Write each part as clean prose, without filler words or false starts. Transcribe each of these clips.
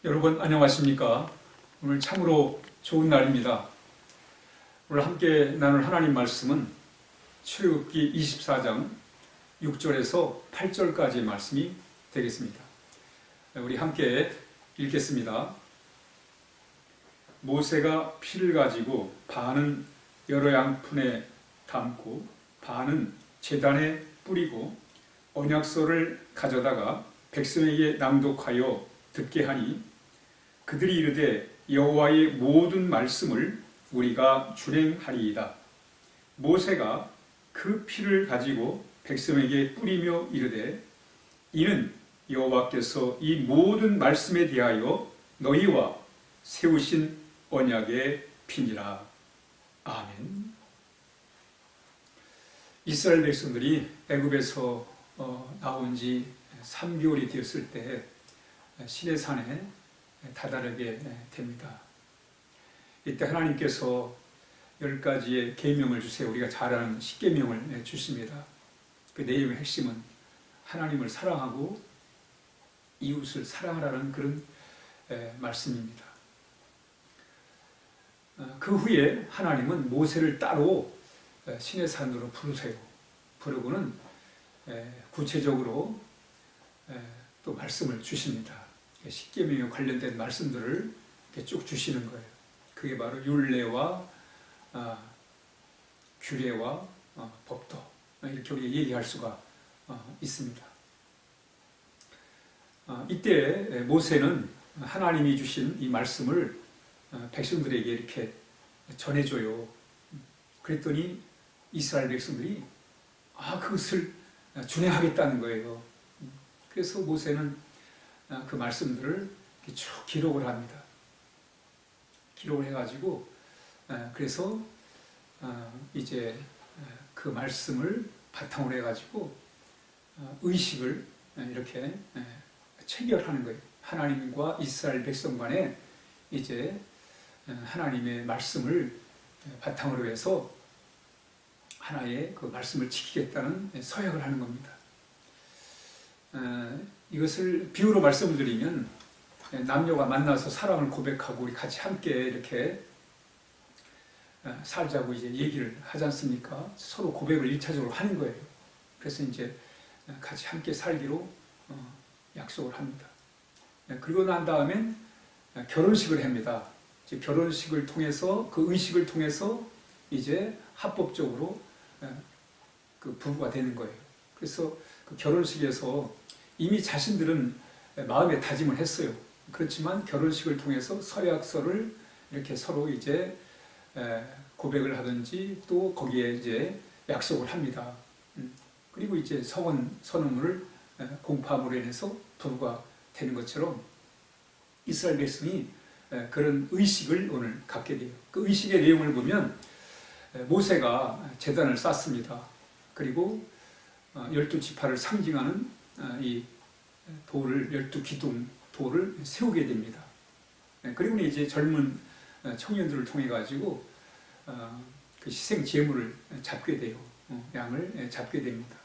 여러분 안녕하십니까? 오늘 참으로 좋은 날입니다. 오늘 함께 나눌 하나님 말씀은 출애굽기 24장 6절에서 8절까지의 말씀이 되겠습니다. 우리 함께 읽겠습니다. 모세가 피를 가지고 반은 여러 양푼에 담고 반은 제단에 뿌리고 언약서를 가져다가 백성에게 낭독하여 듣게 하니 그들이 이르되 여호와의 모든 말씀을 우리가 준행하리이다. 모세가 그 피를 가지고 백성에게 뿌리며 이르되 이는 여호와께서 이 모든 말씀에 대하여 너희와 세우신 언약의 피니라. 아멘. 이스라엘 백성들이 애굽에서 나온 지 3개월이 되었을 때 시내산에 다다르게 됩니다. 이때 하나님께서 10가지의 계명을 주세요. 우리가 잘 아는 10계명을 주십니다. 그 내용의 핵심은 하나님을 사랑하고 이웃을 사랑하라는 그런 말씀입니다. 그 후에 하나님은 모세를 따로 시내산으로 부르세요. 부르고는 구체적으로 또 말씀을 주십니다. 십계명에 관련된 말씀들을 쭉 주시는 거예요. 그게 바로 율례와 규례와 법도, 이렇게 우리가 얘기할 수가 있습니다. 이때 모세는 하나님이 주신 이 말씀을 백성들에게 이렇게 전해줘요. 그랬더니 이스라엘 백성들이 그것을 준행하겠다는 거예요. 그래서 모세는 그 말씀들을 쭉 기록을 합니다. 기록을 해가지고 그래서 이제 그 말씀을 바탕으로 해가지고 의식을 이렇게 체결하는 거예요. 하나님과 이스라엘 백성 간에 이제 하나님의 말씀을 바탕으로 해서 하나의 그 말씀을 지키겠다는 서약을 하는 겁니다. 이것을 비유로 말씀드리면 남녀가 만나서 사랑을 고백하고 우리 같이 함께 이렇게 살자고 이제 얘기를 하지 않습니까? 서로 고백을 1차적으로 하는 거예요. 그래서 이제 같이 함께 살기로 약속을 합니다. 그리고 난 다음엔 결혼식을 합니다. 결혼식을 통해서 그 의식을 통해서 이제 합법적으로 그 부부가 되는 거예요. 그래서 그 결혼식에서 이미 자신들은 마음에 다짐을 했어요. 그렇지만 결혼식을 통해서 서약서를 이렇게 서로 이제 고백을 하든지 또 거기에 이제 약속을 합니다. 그리고 이제 선언문을 공포함으로 인해서 부부가 되는 것처럼 이스라엘 백성이 그런 의식을 오늘 갖게 돼요. 그 의식의 내용을 보면 모세가 제단을 쌓습니다. 그리고 12지파를 상징하는 이 돌을 12기둥 돌을 세우게 됩니다. 그리고 이제 젊은 청년들을 통해 가지고 그 희생 제물을 잡게 돼요. 양을 잡게 됩니다.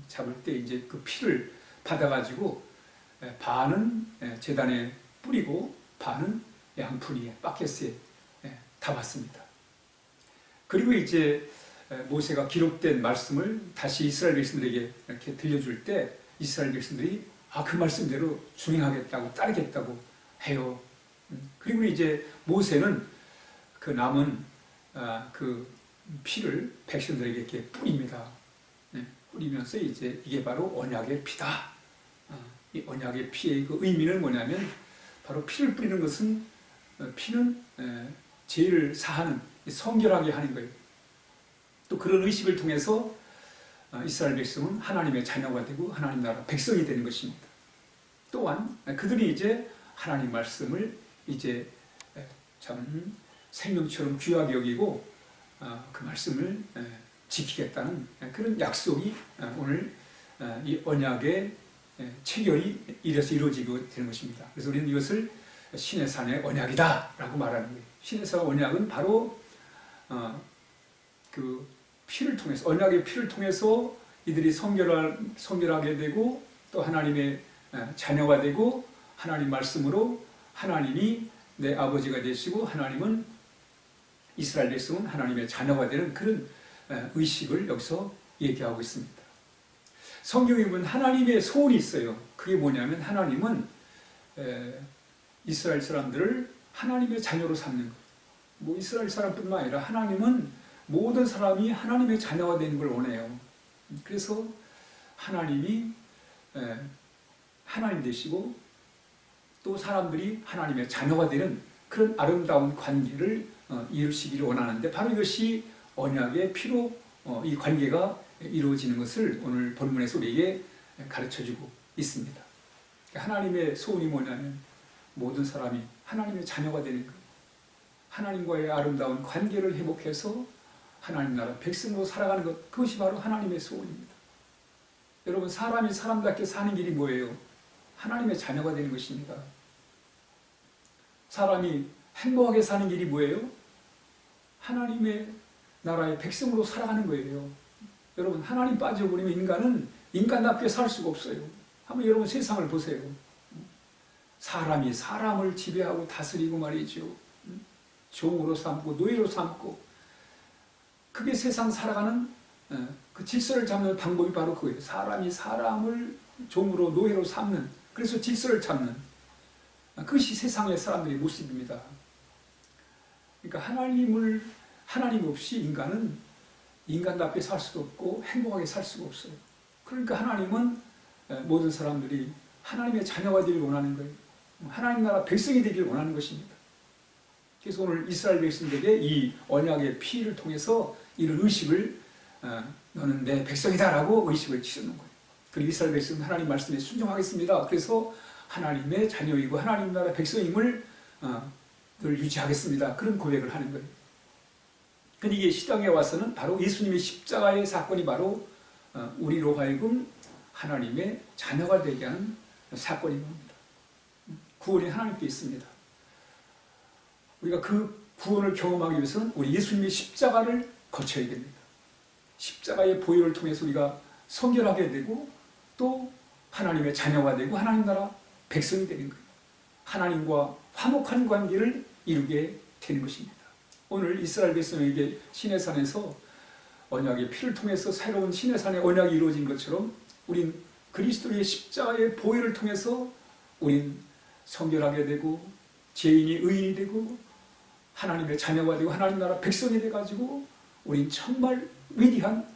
잡을 때 이제 그 피를 받아 가지고 반은 제단에 뿌리고 반은 양푼이에 바켓에 담았습니다. 그리고 이제 모세가 기록된 말씀을 다시 이스라엘 백성들에게 이렇게 들려줄 때 이스라엘 백성들이 그 말씀대로 준행하겠다고 따르겠다고 해요. 그리고 이제 모세는 그 남은 그 피를 백성들에게 이렇게 뿌립니다. 뿌리면서 이제 이게 바로 언약의 피다. 이 언약의 피의 그 의미는 뭐냐면 바로 피를 뿌리는 것은 피는 죄를 사하는 성결하게 하는 거예요. 또 그런 의식을 통해서 이스라엘 백성은 하나님의 자녀가 되고 하나님 나라 백성이 되는 것입니다. 또한 그들이 이제 하나님 말씀을 이제 참 생명처럼 귀하게 여기고 그 말씀을 지키겠다는 그런 약속이 오늘 이 언약의 체결이 이래서 이루어지게 되는 것입니다. 그래서 우리는 이것을 시내산의 언약이다 라고 말하는 거예요. 시내산 언약은 바로 그 피를 통해서, 언약의 피를 통해서 이들이 성결하게 되고 또 하나님의 자녀가 되고 하나님 말씀으로 하나님이 내 아버지가 되시고 하나님은 이스라엘 백성은 하나님의 자녀가 되는 그런 의식을 여기서 얘기하고 있습니다. 성경에 보면 하나님의 소원이 있어요. 그게 뭐냐면 하나님은 이스라엘 사람들을 하나님의 자녀로 삼는 거예요. 뭐 이스라엘 사람뿐만 아니라 하나님은 모든 사람이 하나님의 자녀가 되는 걸 원해요. 그래서 하나님이 하나님 되시고 또 사람들이 하나님의 자녀가 되는 그런 아름다운 관계를 이루시기를 원하는데 바로 이것이 언약의 피로 이 관계가 이루어지는 것을 오늘 본문에서 우리에게 가르쳐주고 있습니다. 하나님의 소원이 뭐냐면 모든 사람이 하나님의 자녀가 되는 것, 하나님과의 아름다운 관계를 회복해서 하나님 나라 백성으로 살아가는 것, 그것이 바로 하나님의 소원입니다. 여러분, 사람이 사람답게 사는 길이 뭐예요? 하나님의 자녀가 되는 것입니다. 사람이 행복하게 사는 길이 뭐예요? 하나님의 나라의 백성으로 살아가는 거예요. 여러분, 하나님 빠져버리면 인간은 인간답게 살 수가 없어요. 한번 여러분 세상을 보세요. 사람이 사람을 지배하고 다스리고 말이죠. 종으로 삼고 노예로 삼고, 그게 세상 살아가는 그 질서를 잡는 방법이 바로 그거예요. 사람이 사람을 종으로 노예로 삼는, 그래서 질서를 잡는, 그것이 세상의 사람들의 모습입니다. 그러니까 하나님 없이 인간은 인간답게 살 수도 없고 행복하게 살 수가 없어요. 그러니까 하나님은 모든 사람들이 하나님의 자녀가 되길 원하는 거예요. 하나님 나라 백성이 되길 원하는 것입니다. 그래서 오늘 이스라엘 백성들에게 이 언약의 피를 통해서 이런 의식을 너는 내 백성이다 라고 의식을 치르는 거예요. 그리고 이스라엘 백성은 하나님 말씀에 순종하겠습니다. 그래서 하나님의 자녀이고 하나님 나라 백성임을 늘 유지하겠습니다. 그런 고백을 하는 거예요. 근데 이게 시당에 와서는 바로 예수님의 십자가의 사건이 바로 우리로 하여금 하나님의 자녀가 되게 하는 사건인 겁니다. 구원이 하나님께 있습니다. 우리가 그 구원을 경험하기 위해서는 우리 예수님의 십자가를 거쳐야 됩니다. 십자가의 보혈을 통해서 우리가 성결하게 되고 또 하나님의 자녀가 되고 하나님 나라 백성이 되는 거예요. 하나님과 화목한 관계를 이루게 되는 것입니다. 오늘 이스라엘 백성에게 시내산에서 언약의 피를 통해서 새로운 시내산의 언약이 이루어진 것처럼 우린 그리스도의 십자가의 보혈을 통해서 우린 성결하게 되고 죄인이 의인이 되고 하나님의 자녀가 되고 하나님 나라 백성이 돼가지고 우린 정말 위대한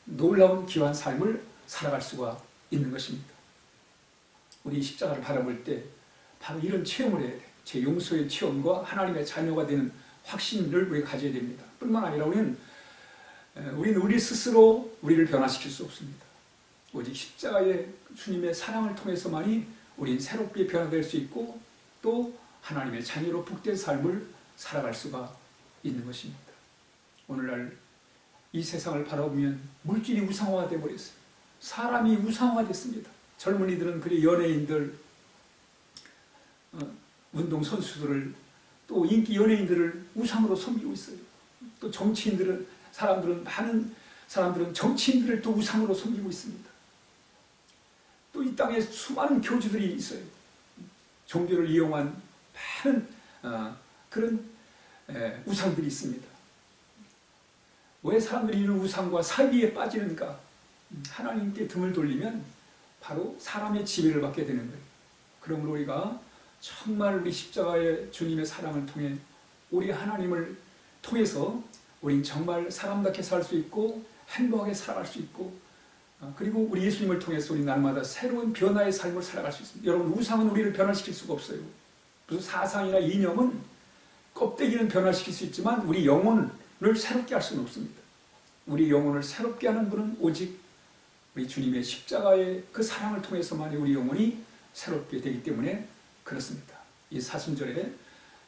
놀라운 귀한 삶을 살아갈 수가 있는 것입니다. 우리 십자가를 바라볼 때 바로 이런 체험을 해야 돼요. 제 용서의 체험과 하나님의 자녀가 되는 확신을 우리가 가져야 됩니다. 뿐만 아니라 우리는 우리 스스로 우리를 변화시킬 수 없습니다. 오직 십자가의 주님의 사랑을 통해서만이 우린 새롭게 변화될 수 있고 또 하나님의 자녀로 복된 삶을 살아갈 수가 있는 것입니다. 오늘날 이 세상을 바라보면 물질이 우상화되어 버렸어요. 사람이 우상화됐습니다. 젊은이들은 그리 연예인들, 운동선수들을 또 인기 연예인들을 우상으로 섬기고 있어요. 또 정치인들은 많은 사람들은 정치인들을 또 우상으로 섬기고 있습니다. 또 이 땅에 수많은 교주들이 있어요. 종교를 이용한 많은 그런 우상들이 있습니다. 왜 사람들이 이런 우상과 사기에 빠지는가? 하나님께 등을 돌리면 바로 사람의 지배를 받게 되는 거예요. 그러므로 우리가 정말 우리 십자가의 주님의 사랑을 통해 우리 하나님을 통해서 우린 정말 사람답게 살 수 있고 행복하게 살아갈 수 있고 그리고 우리 예수님을 통해서 우리 날마다 새로운 변화의 삶을 살아갈 수 있습니다. 여러분, 우상은 우리를 변화시킬 수가 없어요. 무슨 사상이나 이념은 껍데기는 변화시킬 수 있지만 우리 영혼을 새롭게 할 수는 없습니다. 우리 영혼을 새롭게 하는 분은 오직 우리 주님의 십자가의 그 사랑을 통해서만이 우리 영혼이 새롭게 되기 때문에 그렇습니다. 이 사순절에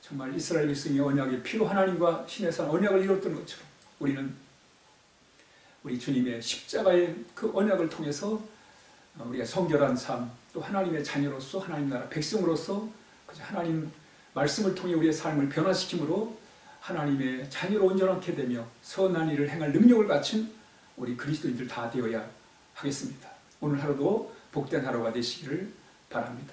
정말 이스라엘 백성의 언약의 피로 하나님과 신의 산 언약을 이뤘던 것처럼 우리는 우리 주님의 십자가의 그 언약을 통해서 우리가 성결한 삶, 또 하나님의 자녀로서 하나님 나라 백성으로서 하나님 말씀을 통해 우리의 삶을 변화시킴으로 하나님의 자녀로 온전하게 되며 선한 일을 행할 능력을 갖춘 우리 그리스도인들 다 되어야 하겠습니다. 오늘 하루도 복된 하루가 되시기를 바랍니다.